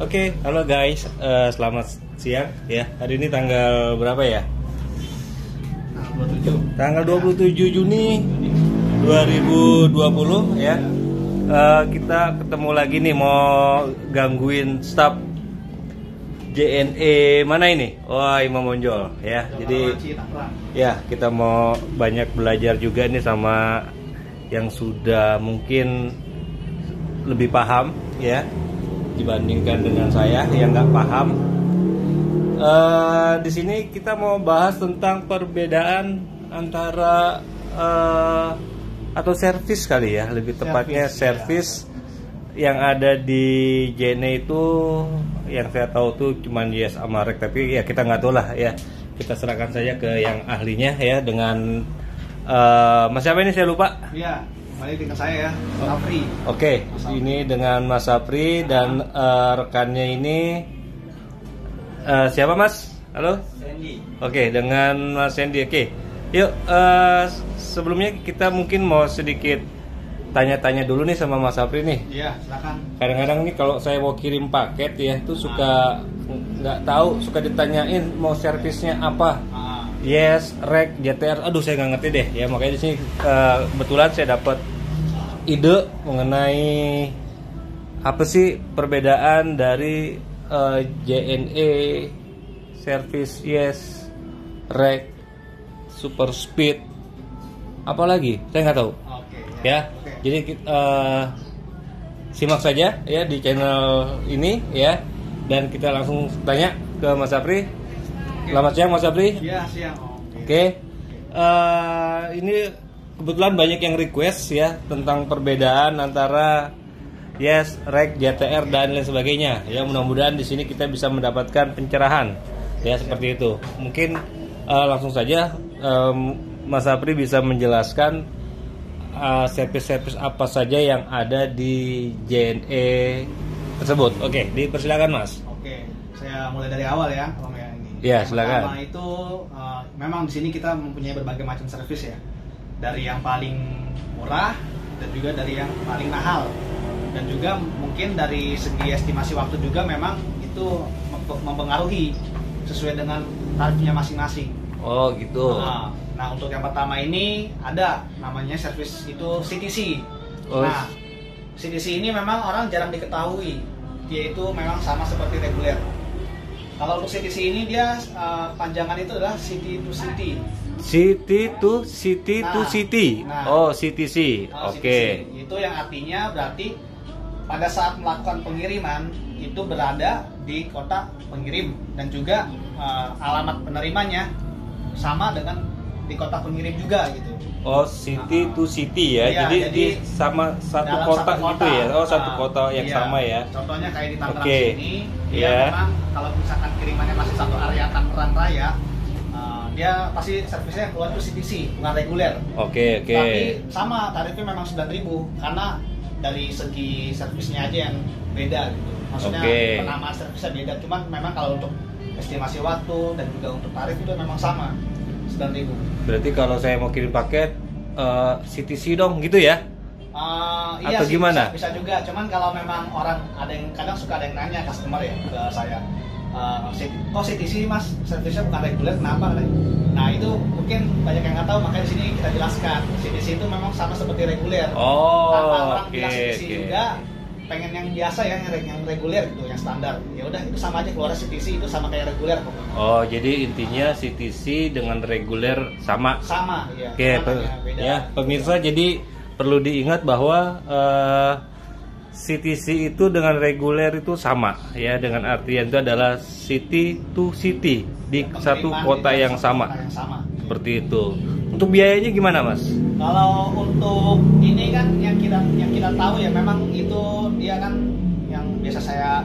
Oke, halo guys, selamat siang ya. Hari ini tanggal berapa ya? Tanggal 27 Juni 2020 ya. Kita ketemu lagi nih mau gangguin staff JNE mana ini? Wah, Imam Monjol ya. Jadi ya kita mau banyak belajar juga nih sama yang sudah mungkin lebih paham ya dibandingkan dengan saya yang nggak paham. Di sini kita mau bahas tentang perbedaan antara atau servis kali ya, lebih tepatnya servis yang ada di JNE itu yang saya tahu tuh cuman Yes sama Rek, tapi ya kita nggak tahu lah ya. Kita serahkan saja ke yang ahlinya ya dengan Mas siapa ini saya lupa. Iya. Balik dengan saya ya, Mas Sapri. Oke, ini dengan Mas Sapri dan rekannya ini siapa Mas? Halo? Sandy. Oke, dengan Mas Sandy. Oke, yuk sebelumnya kita mungkin mau sedikit tanya-tanya dulu nih sama Mas Sapri nih. Iya, silakan. Kadang-kadang nih kalau saya mau kirim paket ya, tuh suka nggak tahu, suka ditanyain mau servisnya apa. Yes, Rek, JTR, aduh saya nggak ngerti deh ya, makanya di sini kebetulan saya dapat ide mengenai apa sih perbedaan dari JNE, Service Yes, Rek, Super Speed, apalagi saya nggak tahu. Oke, Ya, oke. jadi simak saja ya di channel ini ya, dan kita langsung tanya ke Mas Sapri. Selamat siang Mas Sapri. Iya, siang. Oke. Ini kebetulan banyak yang request ya tentang perbedaan antara Yes, Rek, JTR dan lain sebagainya. Ya, mudah-mudahan di sini kita bisa mendapatkan pencerahan. Ya, seperti itu. Mungkin langsung saja Mas Sapri bisa menjelaskan servis-servis apa saja yang ada di JNE tersebut. Oke, dipersilakan Mas. Oke, saya mulai dari awal ya. Ya, silakan. Pertama itu memang di sini kita mempunyai berbagai macam servis ya. Dari yang paling murah dan juga dari yang paling mahal. Dan juga mungkin dari segi estimasi waktu juga memang itu mempengaruhi sesuai dengan tarifnya masing-masing. Oh, gitu. Nah, untuk yang pertama ini ada namanya servis itu CTC. Oh. Nah, CTC ini memang orang jarang diketahui. Dia itu memang sama seperti reguler. Kalau untuk CTC ini dia panjangan itu adalah City to City. City to City to City. Oh, CTC. Oke. CTC. Itu yang artinya berarti pada saat melakukan pengiriman itu berada di kota pengirim dan juga alamat penerimanya sama dengan di kota pengirim juga gitu. Oh, City to City ya. Iya, jadi di sama satu kota gitu ya. Oh, satu kota yang sama ya. Contohnya kayak di Tangerang Oke. sini, dia memang kalau misalkan kirimannya masih satu area Tangerang Raya, dia pasti servisnya yang keluar itu CTC, bukan reguler. Oke. Tapi sama tarifnya memang 9.000 karena dari segi servisnya aja yang beda gitu. Maksudnya penamaan servisnya beda, cuman memang kalau untuk estimasi waktu dan juga untuk tarif itu memang sama 9.000. Berarti kalau saya mau kirim paket CTC dong gitu ya? Iya atau sih, gimana? bisa juga. Cuman kalau memang orang ada yang kadang suka ada yang nanya customer ya ke saya, kok CTC mas servisnya bukan reguler kenapa? Nah itu mungkin banyak yang nggak tahu, makanya di sini kita jelaskan CTC itu memang sama seperti reguler. Tanpa orang bilang CTC juga pengen yang biasa ya, yang reguler gitu, yang standar. Ya udah itu sama aja, keluar CTC itu sama kayak reguler pokoknya. Oh, jadi intinya CTC dengan reguler sama. Sama, iya. Oke, ya pemirsa, jadi perlu diingat bahwa CTC itu dengan reguler itu sama ya, dengan artian itu adalah city to city di satu kota yang sama. Seperti itu. Untuk biayanya gimana, Mas? Kalau untuk ini kan yang kita tahu ya, memang itu dia kan yang biasa saya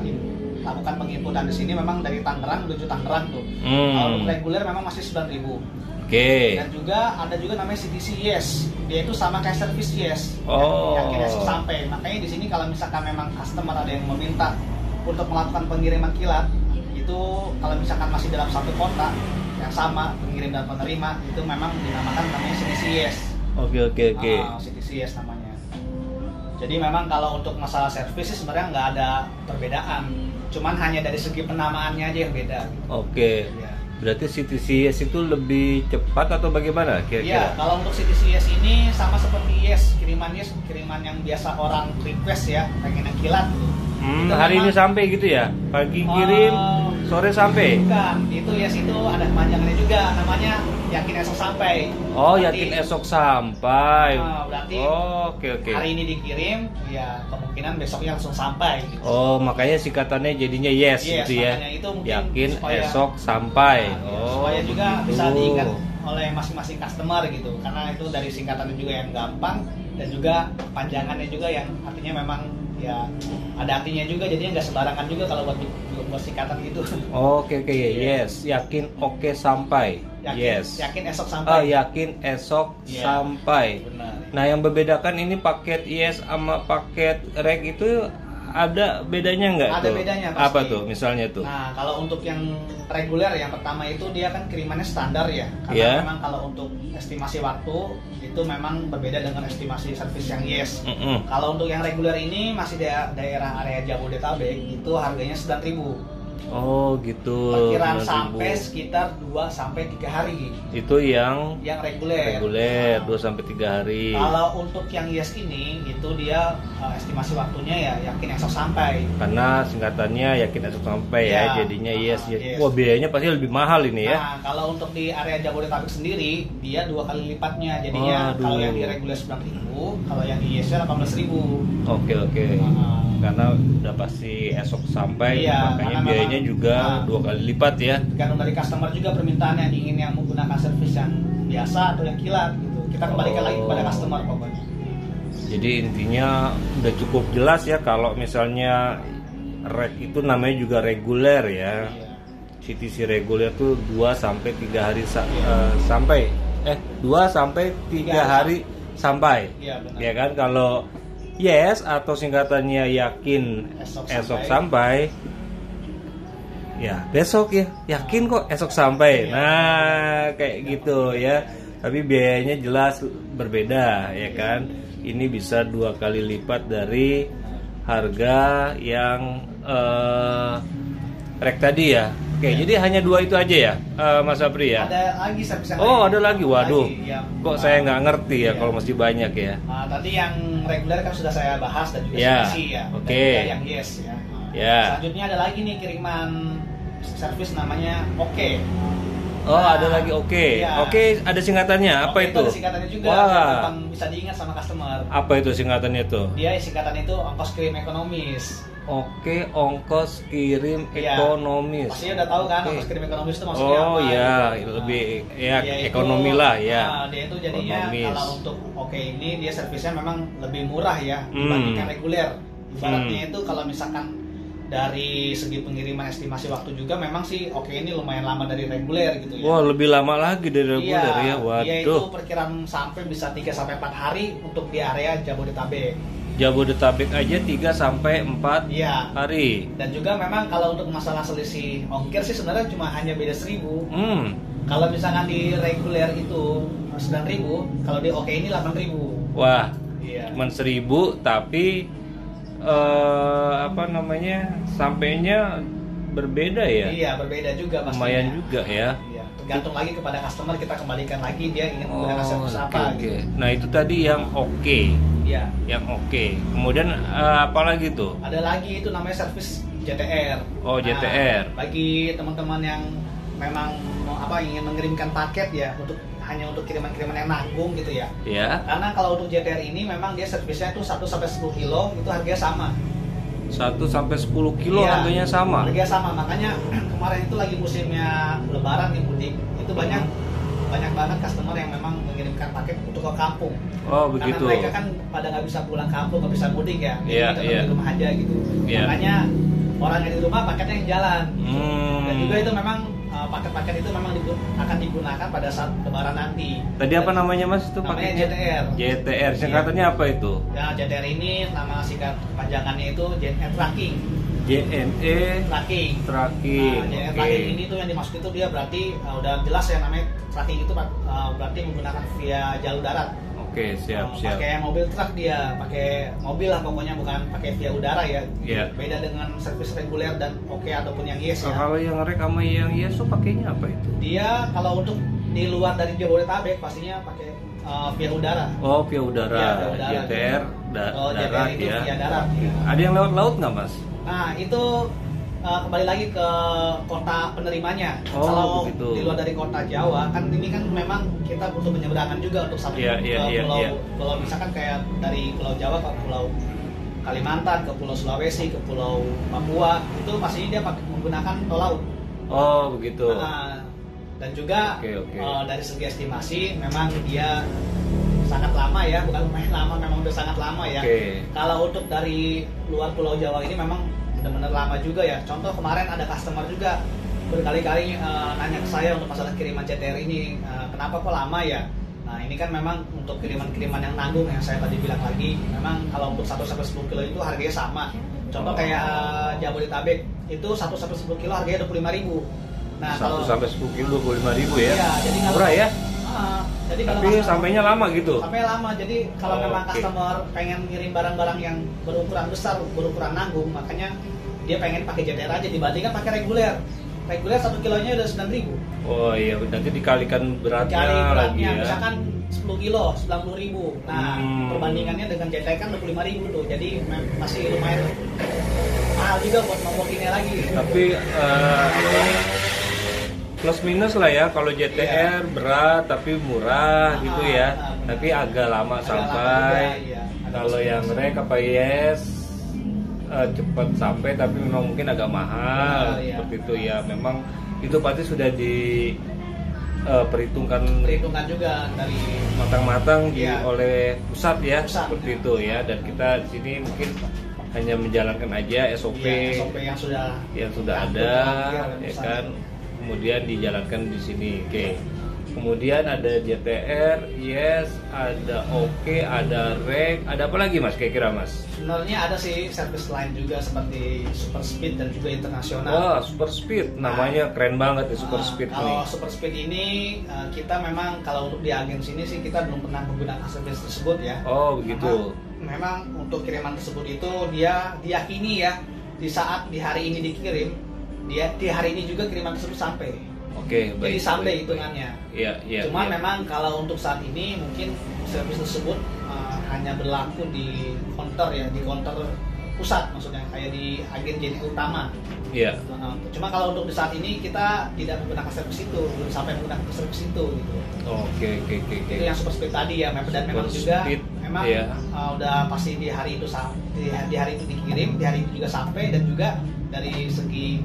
lakukan penginputan di sini memang dari Tangerang menuju Tangerang tuh. Kalau untuk reguler memang masih 9.000. Oke. Dan juga ada juga namanya CTC Yes. Dia itu sama kayak service Yes. Oh. Yang kira sampai. Makanya di sini kalau misalkan memang customer ada yang meminta untuk melakukan pengiriman kilat, itu kalau misalkan masih dalam satu kota yang sama pengirim dan penerima, itu memang dinamakan namanya CTC Yes. Oke. CTC Yes namanya. Jadi memang kalau untuk masalah servis sih sebenarnya nggak ada perbedaan. cuman hanya dari segi penamaannya aja yang beda. Oke. Ya. Berarti CTCS itu lebih cepat atau bagaimana Iya, kira-kira? kalau untuk CTCS ini sama seperti Yes, kiriman yang biasa orang request ya, pengen yang kilat. Itu Hari ini memang- sampai gitu ya? Pagi kirim, sore sampai? Bukan, itu Yes itu ada kepanjangannya juga, namanya yakin esok sampai. Oh, Berarti- yakin esok sampai. Berarti Oke. hari ini dikirim, ya kemungkinan besoknya langsung sampai. Gitu. Oh, makanya singkatannya jadinya yes, Yes, gitu ya. makanya itu mungkin Yakin supaya- esok sampai. Nah, supaya juga begitu. bisa diingat oleh masing-masing customer gitu, karena itu dari singkatannya juga yang gampang dan juga panjangannya juga yang artinya memang ya ada artinya juga, jadinya nggak sembarangan juga kalau buat singkatan gitu. Oke, yes. Yakin oke sampai. Yakin esok sampai. Oh, yakin esok Iya. sampai. Benar. Nah, yang membedakan ini paket yes sama paket reg itu ada bedanya nggak Ada tuh? bedanya pasti. Apa tuh misalnya tuh? Nah, kalau untuk yang reguler yang pertama itu dia kan kirimannya standar ya. Karena Iya. memang kalau untuk estimasi waktu itu memang berbeda dengan estimasi servis yang Yes. Mm-mm. Kalau untuk yang reguler ini masih daerah area Jabodetabek itu harganya 9.000. Oh, gitu. Perkiraan 9.000. sampai sekitar 2 sampai 3 hari. Itu yang Yang reguler Nah, 2 sampai 3 hari. Kalau untuk yang Yes ini itu dia estimasi waktunya ya yakin esok sampai. Karena singkatannya yakin esok sampai ya, Iya. jadinya yes. Yes. Wah, biayanya pasti lebih mahal ini ya. Nah, kalau untuk di area Jabodetabek sendiri, dia 2 kali lipatnya. Jadinya Waduh. kalau yang di reguler 9.000, kalau yang di Yes 18.000. Oke. Nah, Karena udah pasti esok sampai, Iya, makanya karena biayanya memang- juga nah. 2 kali lipat ya. tergantung dari customer juga permintaannya, ingin yang menggunakan servis yang biasa atau yang kilat gitu. Kita kembalikan lagi kepada customer pokoknya. Jadi intinya udah cukup jelas ya kalau misalnya reg itu namanya juga reguler ya. Iya. CTC reguler tuh 2 sampai 3 hari sampai 2 sampai 3 hari sampai. Iya, benar. Ya kan, kalau yes atau singkatannya yakin esok sampai, ya besok ya yakin kok esok sampai. Iya. Nah, kayak gitu ya. Tapi biayanya jelas berbeda ya kan. Ini bisa 2 kali lipat dari harga yang rek tadi ya. Oke, jadi hanya 2 itu aja ya, Mas Apri ya. Ada lagi servis yang Oh, lain. ada lagi. Waduh. Lagi, yang- Kok saya nggak ngerti ya Iya. kalau masih banyak ya. Tadi yang reguler kan sudah saya bahas dan juga Ya, CTC ya. Dan oke. juga yang Yes ya. Ya. Selanjutnya ada lagi nih kiriman servis namanya Oke. Oh, Nah, ada lagi oke. iya. Oke, ada singkatannya. Apa Oke, itu? ada singkatannya juga, Wah. biar gampang bisa diingat sama customer. Apa itu singkatannya tuh? Dia singkatan itu ongkos kirim ekonomis. Oke, ongkos kirim Iya. ekonomis. Pasti udah tahu kan Oke. ongkos kirim ekonomis itu maksudnya Oh apa? ya, gitu. lebih ya Dia itu, ekonomi lah ya. Dia itu jadinya Ekonomis. kalau untuk Oke ini dia servisnya memang lebih murah ya Hmm. dibandingkan reguler. Ibaratnya itu kalau misalkan dari segi pengiriman estimasi waktu juga memang sih Oke ini lumayan lama dari reguler gitu ya. Wah, lebih lama lagi dari reguler ya. Dia itu Waduh. perkiraan sampai bisa 3 sampai 4 hari untuk di area Jabodetabek. Jabodetabek aja 3 sampai 4 Iya. hari. Dan juga memang kalau untuk masalah selisih ongkir sih sebenarnya cuma hanya beda 1.000. Kalau misalkan di reguler itu 9.000, kalau di Oke ini 8.000. Wah, Iya. cuman 1.000 tapi apa namanya, sampainya berbeda ya. Iya, berbeda juga pastinya. Lumayan juga ya. Iya, tergantung lagi kepada customer, kita kembalikan lagi dia ingin menggunakan servis oke, apa oke. gitu. Nah, itu tadi yang oke. Iya. Yang oke. Kemudian apa lagi tuh? Ada lagi itu namanya servis JTR. Oh, JTR. Bagi teman-teman yang memang ingin mengirimkan paket ya hanya untuk kiriman-kiriman yang nanggung gitu ya. Ya. Karena kalau untuk JTR ini memang dia servisnya itu 1 sampai 10 kilo itu harganya sama. 1 sampai 10 kilo Iya, harganya sama. Harganya sama, makanya kemarin itu lagi musimnya Lebaran nih mudik, itu banyak banget customer yang memang mengirimkan paket untuk ke kampung. Oh, begitu. Karena mereka kan pada nggak bisa pulang kampung, nggak bisa mudik ya, Iya, jadi iya. di rumah aja gitu. Iya. Makanya orang yang di rumah paketnya yang jalan. Dan juga Hmm. itu memang paket-paket itu memang akan digunakan pada saat Lebaran nanti. Tadi apa namanya Mas itu Namanya paketnya? JTR. JTR. Singkatannya apa itu? Ya, JTR ini nama singkat panjangannya itu JNE Tracking. JNE Tracking. Tracking. Nah, JNE Oke. Tracking ini tuh yang dimaksud itu dia berarti udah jelas ya namanya tracking itu berarti menggunakan via jalur darat. Oke. Oke, siap. Pakai mobil truk dia, pakai mobil lah pokoknya, bukan pakai via udara ya. Iya. Beda dengan servis reguler dan oke ataupun yang yes ya. Kalau yang rek sama yang yes tuh pakainya apa itu? Dia kalau untuk di luar dari Jabodetabek pastinya pakai via udara. Oh, via udara. Iya, via udara. JTR darat itu ya. via darat. Ya. Ada yang lewat laut nggak, Mas? Nah, itu kembali lagi ke kota penerimanya. Oh, Kalau begitu. di luar dari kota Jawa kan ini kan memang kita butuh penyeberangan juga untuk sampai ke pulau misalkan kayak dari Pulau Jawa ke Pulau Kalimantan, ke Pulau Sulawesi, ke Pulau Papua, itu pastinya dia menggunakan tol laut. Oh, begitu. Dan juga Oke. dari segi estimasi memang dia sangat lama ya, bukan lumayan lama, memang udah sangat lama ya. Kalau untuk dari luar Pulau Jawa ini memang benar-benar lama juga ya. Contoh kemarin ada customer juga berkali-kali nanya ke saya untuk masalah kiriman CTR ini, kenapa kok lama ya? Nah ini kan memang untuk kiriman-kiriman yang nanggung yang saya tadi bilang lagi, memang kalau untuk 1-10 kilo itu harganya sama. Contoh kayak Jabodetabek itu 1-10 kilo harganya 25.000. Nah, 1-10 kilo 25.000 ya? Iya, jadi kalau murah ya? Jadi tapi sampainya lama gitu? Sampai lama, jadi kalau memang customer pengen ngirim barang-barang yang berukuran besar, berukuran nanggung, makanya dia pengen pakai JTR aja dibandingkan pakai reguler. Reguler 1 kilonya udah 9.000. Oh iya, nanti dikalikan beratnya lagi ya. Misalkan 10 kilo, 90.000. Nah, perbandingannya dengan JTR kan 25.000 tuh. Jadi masih lumayan mahal juga buat nombokinnya lagi. Tapi plus minus lah ya, kalau JTR berat tapi murah gitu ya. Tapi agak lama sampai. Kalau yang rek apa yes cepat sampai tapi memang mungkin agak mahal seperti itu ya. Memang itu pasti sudah perhitungkan juga dari matang-matang oleh pusat ya, seperti itu ya. Dan kita di sini mungkin hanya menjalankan aja SOP yang sudah ada ya kan. Kemudian dijalankan di sini. Oke. Kemudian ada JTR, yes, ada oke, ada rek, ada apa lagi Mas kira-kira Mas? Sebenarnya ada sih service lain juga seperti Super Speed dan juga internasional. Wah, Super Speed, namanya keren banget ya Super Speed kalau nih. Super Speed ini kita memang kalau untuk di agen sini sih kita belum pernah menggunakan service tersebut ya. Oh begitu. Memang untuk kiriman tersebut itu dia diyakini ya di saat di hari ini dikirim, dia di hari ini juga kiriman tersebut sampai. Oke, baik. Jadi sampai baik, hitungannya. Iya. Cuman memang kalau untuk saat ini mungkin servis tersebut hanya berlaku di counter ya, di counter pusat maksudnya kayak di agen JNE utama. Iya. Cuma kalau untuk di saat ini kita tidak menggunakan servis itu, belum sampai menggunakan servis itu gitu. Oke. Itu yang Super Speed tadi ya, dan memang juga memang udah pasti di hari itu di hari itu dikirim, di hari itu juga sampai, dan juga dari segi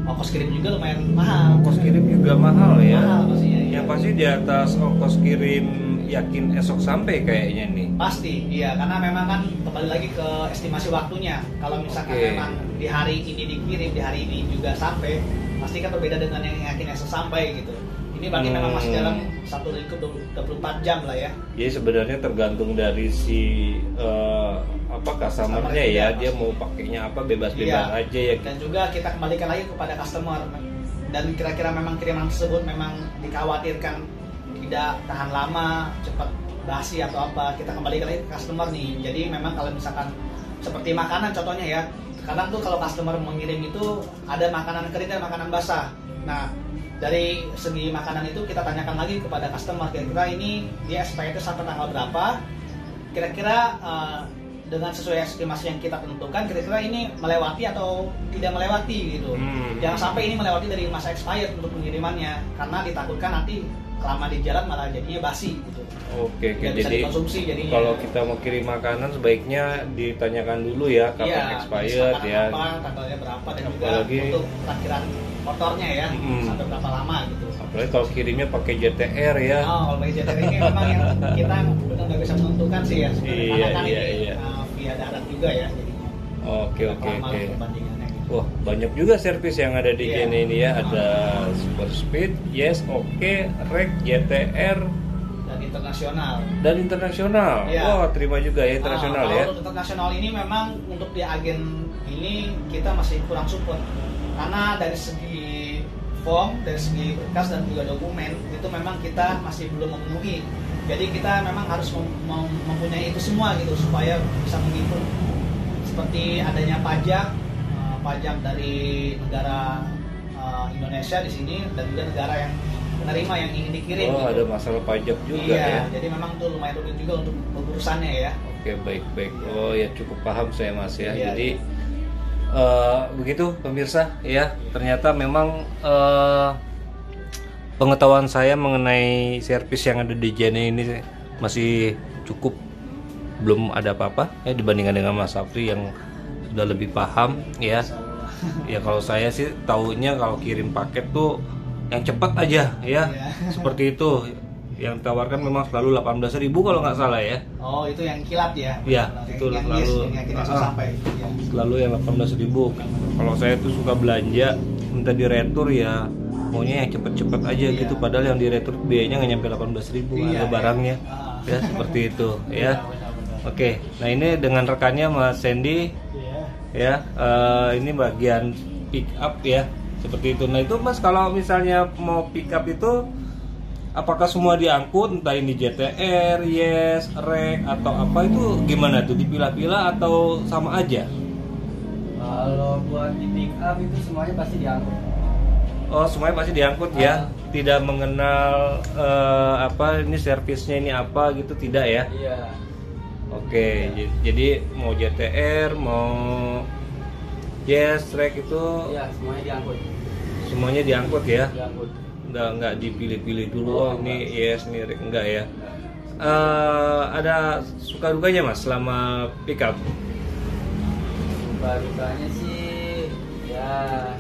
ongkos kirim juga lumayan mahal. Ongkos kirim juga mahal ya. Mahal pastinya. Yang pasti di atas ongkos kirim yakin esok sampai kayaknya nih. Pasti, iya, karena memang kan kembali lagi ke estimasi waktunya. Kalau misalkan memang di hari ini dikirim, di hari ini juga sampai, pasti kan berbeda dengan yang yakin esok sampai gitu. Ini berarti memang masih dalam satu lingkup 24 jam lah ya. Jadi sebenarnya tergantung dari si customer-nya ya, dia mau pakainya apa bebas-bebas aja ya. Dan juga kita kembalikan lagi kepada customer. Dan kira-kira memang kiriman tersebut memang dikhawatirkan tidak tahan lama, cepat basi atau apa, kita kembalikan lagi ke customer nih. Jadi memang kalau misalkan seperti makanan contohnya ya, kadang tuh kalau customer mengirim itu ada makanan kering dan makanan basah. Nah, dari segi makanan itu kita tanyakan lagi kepada customer, kira-kira ini dia expired sampai tanggal berapa, kira-kira dengan sesuai estimasi yang kita tentukan, kira-kira ini melewati atau tidak melewati gitu. Jangan sampai ini melewati dari masa expired untuk pengirimannya, karena ditakutkan nanti lama di jalan malah jadinya basi gitu. Oke, jadi kalau kita mau kirim makanan sebaiknya ditanyakan dulu ya kapan expired ya. Tanggalnya berapa, dan juga untuk perakhiran motornya ya, sampai berapa lama gitu. Apalagi kalau kirimnya pakai JTR ya. Kalau pakai JTR ini memang yang kita benar nggak bisa menentukan sih ya sebenarnya, karena kan ini via darat juga ya jadinya. Oke. Wah, banyak juga servis yang ada di JNE ini ya. Ada Super Speed, yes, oke, rek, JTR, dan internasional. Wah, terima juga ya internasional ya. Untuk internasional ini memang untuk di agen ini kita masih kurang support, karena dari segi form dari segi berkas dan juga dokumen itu memang kita masih belum memenuhi. Jadi kita memang harus mempunyai itu semua gitu supaya bisa menghitung seperti adanya pajak dari negara Indonesia di sini dan juga negara yang penerima yang ingin dikirim. Oh, gitu. ada masalah pajak juga iya, ya. Jadi memang tuh lumayan rumit juga untuk urusannya ya. Oke, baik. Oh ya, cukup paham saya Mas ya. Iya, Jadi begitu pemirsa ya. Ternyata memang pengetahuan saya mengenai servis yang ada di JNE ini masih cukup, belum ada apa-apa ya dibandingkan dengan Mas Safri yang sudah lebih paham ya. Ya kalau saya sih taunya kalau kirim paket tuh yang cepat aja ya. Seperti itu. Yang ditawarkan memang selalu 18.000 kalau nggak salah ya. Oh, itu yang kilat ya? Iya, itu selalu yang 18.000. Kalau saya tuh suka belanja minta diretur ya maunya yang cepet-cepet aja gitu, padahal yang diretur biayanya nggak nyampe 18.000 harga barangnya ya seperti itu ya. Oke, nah ini dengan rekannya Mas Sandy ya, ini bagian pick up ya seperti itu. Nah itu Mas kalau misalnya mau pick up itu apakah semua diangkut, entah ini JTR, Yes, Rek atau apa itu gimana tuh, dipilah-pilah atau sama aja? Kalau buat di pick up itu semuanya pasti diangkut. Oh, semuanya pasti diangkut ya? Tidak mengenal apa ini servisnya ini apa gitu, tidak ya? Iya. Oke, jadi mau JTR, mau Yes, Rek itu Iya, semuanya diangkut. semuanya diangkut ya? Diangkut. Nggak dipilih-pilih dulu, ini Yes, ini Rek, enggak ya? Ada suka dukanya Mas selama pick up? Dukanya sih ya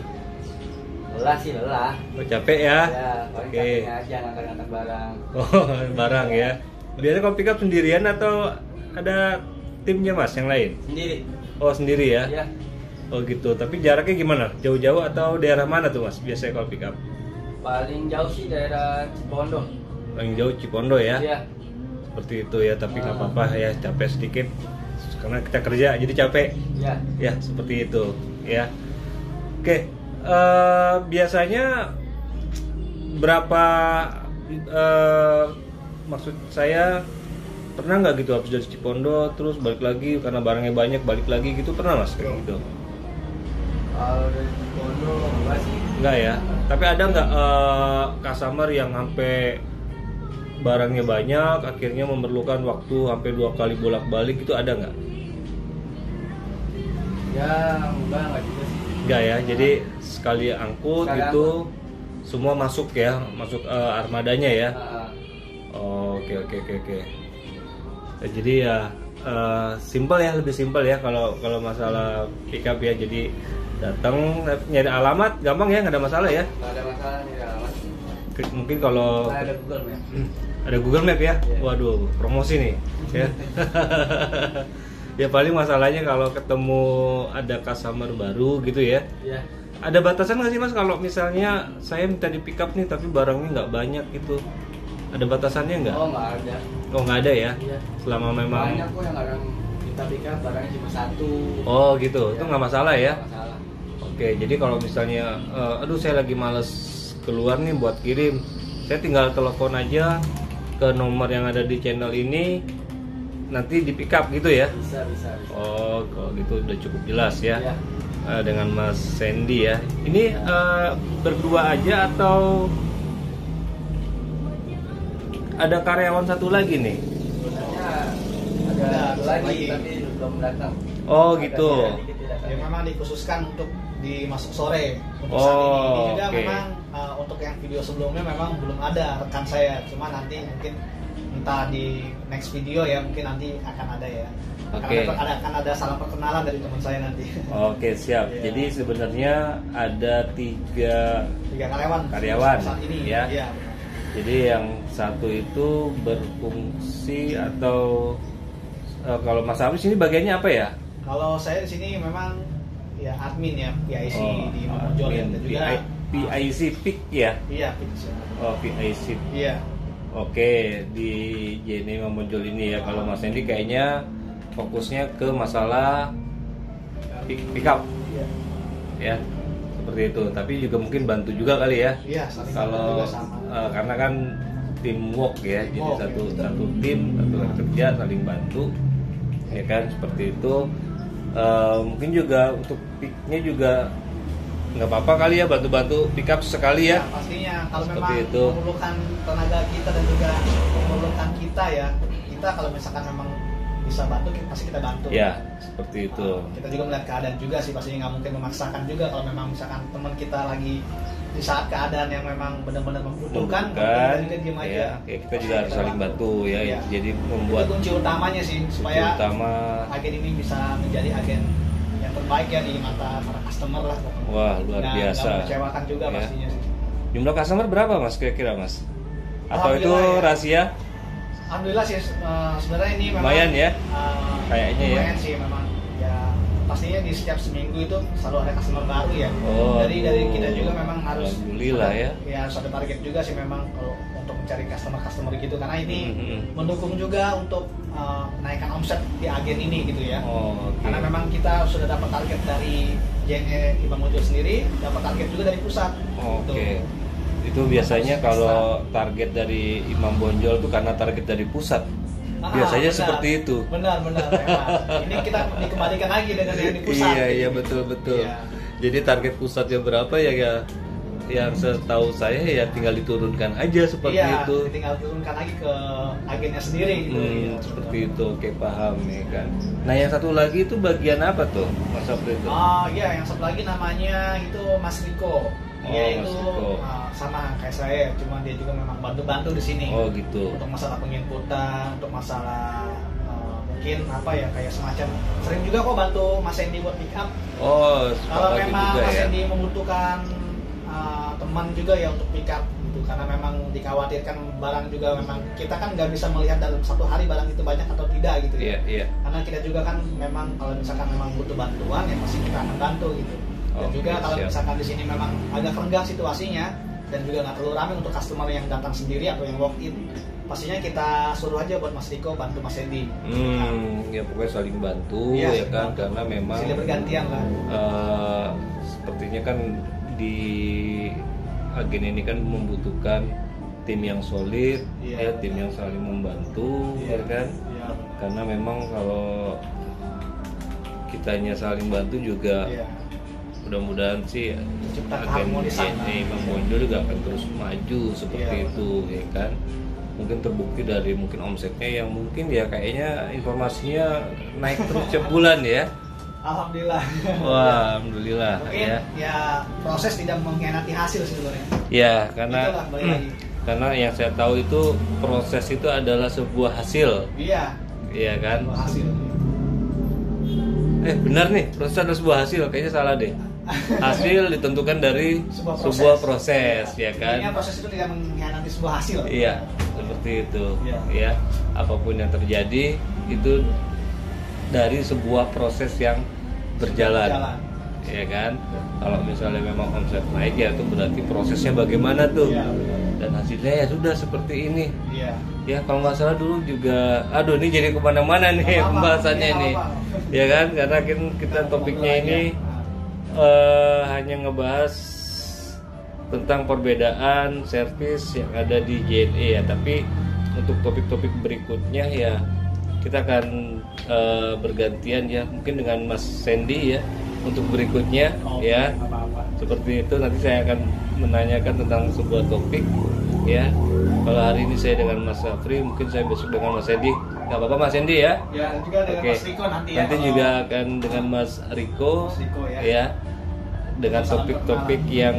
lelah. Oh, capek ya? Ya, paling Oke. capeknya aja ngangkat-ngangkat barang. Oh, barang ya. Biasanya kalau pick up sendirian atau ada timnya Mas yang lain? Sendiri. Oh, sendiri ya? Iya. Oh gitu. Tapi jaraknya gimana? Jauh-jauh atau daerah mana tuh Mas biasanya kalau pick up? Paling jauh sih daerah Cipondo. Paling jauh Cipondo ya? Iya. Seperti itu ya, tapi nggak apa-apa ya, capek sedikit karena kita kerja jadi capek. Iya. Ya, seperti itu ya. Oke, biasanya berapa maksud saya pernah nggak gitu habis dari Cipondo terus balik lagi karena barangnya banyak, balik lagi gitu, pernah Mas kayak gitu? Kalau dari Cipondo enggak sih. Enggak ya, tapi ada nggak customer yang sampai barangnya banyak akhirnya memerlukan waktu sampai 2 kali bolak-balik, itu ada nggak? Ya, enggak juga sih. Enggak ya, jadi sekali angkut Sekali itu semua masuk ya, masuk armadanya ya. Oh, oke. Nah, jadi ya simpel ya, lebih simpel ya kalau masalah pick up ya. Jadi datang nyari alamat gampang ya, nggak ada masalah ya. Nggak ada masalah nih alamat. Mungkin kalau Ada Google Map. ada Google Map ya, Iya. waduh promosi nih ya. Ya paling masalahnya kalau ketemu ada customer baru gitu ya. Iya. Ada batasan nggak sih Mas kalau misalnya saya minta di pick up nih tapi barangnya nggak banyak gitu? Ada batasannya nggak? Oh, nggak ada. Oh nggak ada ya? Iya. Selama memang. Banyak kok yang kadang kita pick up barangnya cuma 1. Oh gitu, Iya. itu nggak masalah ya? Nggak masalah. Oke, jadi kalau misalnya, aduh saya lagi males keluar nih buat kirim, saya tinggal telepon aja ke nomor yang ada di channel ini, nanti di pick up gitu ya? Bisa. Oh, kalau gitu udah cukup jelas ya. Iya. Dengan Mas Sandy ya. Ini berdua aja atau ada karyawan satu lagi nih? Sebenarnya ada satu lagi tapi belum datang. Oh gitu. Ya memang dikhususkan untuk dimasuk sore untuk Oh, saat ini. Ini juga oke. memang untuk yang video sebelumnya memang belum ada rekan saya. Cuma nanti mungkin entah di next video ya, mungkin nanti akan ada ya. Oke. Akan ada salam perkenalan dari teman saya nanti. Oke siap. Iya. Jadi sebenarnya ada 3 Tiga karyawan Karyawan, saat ini. ya. Iya. Jadi yang satu itu berfungsi atau kalau Mas Hafiz ini bagiannya apa ya? Kalau saya di sini memang ya admin ya, PIC di Momojol ya. admin, Dan juga PIC PIC ya? Iya, PIC. Oh PIC. Iya. Oke, di JNE Momojol ini ya. Kalau Mas Hendy kayaknya fokusnya ke masalah pick up Iya. ya. seperti itu. Tapi juga mungkin bantu juga kali ya. Iya, saling Kalau juga sama. karena kan teamwork ya, jadi Teamwork, satu ya. satu tim, satu kerja saling bantu, ya kan seperti itu. Mungkin juga untuk picknya juga nggak apa-apa kali ya, bantu-bantu pick up sekali ya. Pastinya kalau Seperti memang itu. memerlukan tenaga kita dan juga memerlukan kita ya, kita kalau misalkan memang bisa bantu, pasti kita bantu. Ya, seperti itu. Kita juga melihat keadaan juga sih, pastinya nggak mungkin memaksakan juga kalau memang misalkan teman kita lagi di saat keadaan yang memang benar-benar membutuhkan, kita juga diam aja. Ya, kita juga harus saling bantu ya. Iya. Jadi Itu membuat kunci utamanya sih supaya utama. agen ini bisa menjadi agen yang terbaik ya di mata para customer lah. Wah, luar Nggak biasa. mengecewakan juga Ya. pastinya sih. Jumlah customer berapa Mas kira-kira Mas? Atau itu Alhamdulillah, ya. rahasia? Alhamdulillah sih sebenarnya ini memang Lumayan ya? Kayaknya ya. lumayan sih memang ya, pastinya di setiap seminggu itu selalu ada customer baru ya. Oh, Dari kita juga memang harus alhamdulillah ya. Ya harus ada target juga sih memang kalau untuk mencari customer gitu, karena ini Mhm. mendukung juga untuk menaikkan omset di agen ini gitu ya. Oh, oke. Karena memang kita sudah dapat target dari JNE Imam Bonjol sendiri, dapat target juga dari pusat. Oke. Gitu. Itu biasanya kalau target dari Imam Bonjol itu karena target dari pusat. Biasanya Benar. seperti itu. Benar memang. Ini kita dikembalikan lagi dengan yang di pusat. Iya betul. Iya. Jadi target pusatnya berapa ya yang setahu saya ya tinggal diturunkan aja seperti Iya, itu. tinggal turunkan lagi ke agennya sendiri gitu. Iya, Seperti itu, oke paham ya kan. Nah yang satu lagi itu bagian apa tuh Mas Sapri itu? Oh iya, yang satu lagi namanya itu Mas Riko. Dia Mas itu Riko. sama kayak saya, cuma dia juga memang bantu-bantu di sini. Oh gitu. Untuk masalah penginputan, untuk masalah mungkin apa ya, kayak semacam sering juga kok bantu Mas Hendy buat pick up. Oh, Kalau bantu memang juga Mas ya. Hendy membutuhkan teman juga ya untuk pick up gitu, karena memang dikhawatirkan barang juga memang kita kan nggak bisa melihat dalam satu hari barang itu banyak atau tidak gitu ya. Iya. Karena kita juga kan memang kalau misalkan memang butuh bantuan ya pasti kita akan bantu gitu. Dan Oke, juga kalau siap. misalkan di sini memang agak renggang situasinya dan juga nggak terlalu ramai untuk customer yang datang sendiri atau yang walk in, pastinya kita suruh aja buat Mas Riko bantu Mas Hendy. Ya pokoknya saling bantu Iya, ya saling kan, bantu. karena memang Silih bergantian lah. sepertinya kan di agen ini kan membutuhkan tim yang solid, Iya. ya tim yang saling membantu, Iya. ya kan? Iya. Karena memang kalau kitanya saling bantu juga, Iya. mudah-mudahan sih Menciptakan agen harmonisasi. ini Bang Bonjol juga akan terus maju seperti Iya. itu, ya kan? Mungkin terbukti dari mungkin omsetnya yang mungkin ya kayaknya informasinya naik terus setiap bulan ya. Alhamdulillah. Wah, alhamdulillah Mungkin ya. ya proses tidak mengkhianati hasil sebenarnya. Ya, karena Itulah, balik lagi. karena yang saya tahu itu proses itu adalah sebuah hasil, Iya, ya kan? hasil. Benar nih, proses adalah sebuah hasil, kayaknya salah deh. Hasil ditentukan dari sebuah proses, ya Intinya kan? proses itu tidak mengkhianati sebuah hasil. Iya, seperti itu. Iya. Ya, apapun yang terjadi itu dari sebuah proses yang berjalan. Ya kan? Kalau misalnya memang omset naik ya itu berarti prosesnya bagaimana tuh? Iya. Dan hasilnya ya sudah seperti ini. Iya. Ya kalau nggak salah dulu juga, aduh ini jadi kemana-mana nih Nggak apa-apa, pembahasannya nggak nih, apa-apa. ya kan? Karena kita topiknya ini hanya ngebahas tentang perbedaan servis yang ada di JNE ya. Tapi untuk topik-topik berikutnya ya kita akan bergantian ya, mungkin dengan Mas Sandy ya untuk berikutnya ya. Apa-apa. Seperti itu nanti saya akan menanyakan tentang sebuah topik ya. Kalau hari ini saya dengan Mas Sapri, mungkin saya besok dengan Mas Sandy. Gak apa-apa Mas Sandy ya. Ya, dan juga dengan Oke. Mas Riko nanti ya. Nanti kalau- juga akan dengan Mas Riko, Mas Riko, ya. Dengan Salam topik-topik perkenalan. yang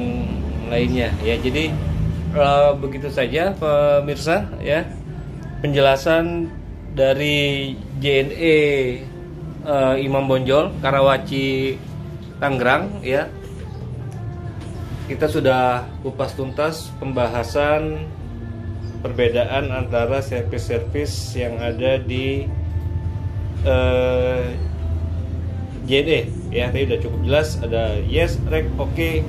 lainnya ya. Jadi begitu saja pemirsa ya penjelasan dari JNE Imam Bonjol Karawaci Tangerang ya. Kita sudah kupas tuntas pembahasan perbedaan antara servis-servis yang ada di JNE ya. Tadi udah cukup jelas, ada Yes, Rek, Oke,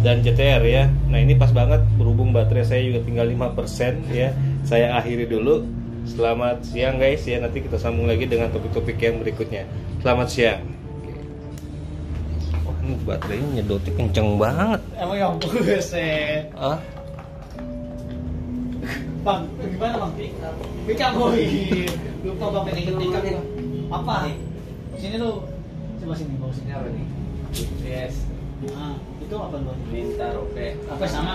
dan CTR ya. Nah ini pas banget berhubung baterai saya juga tinggal 5% ya. Saya akhiri dulu. Selamat siang guys ya. Nanti kita sambung lagi dengan topik-topik yang berikutnya. Selamat siang. Wah, Baterainya nyedotnya kenceng banget. Emang yang buset. Ah, Bang, gimana bang? Pick up boy. Lupa bang pengen pick up. Apa? Sini lu. Coba sini bawa sini. Ini apa nih? Yes. Nah, itu apa lu? Pintar, oke. Apa sama?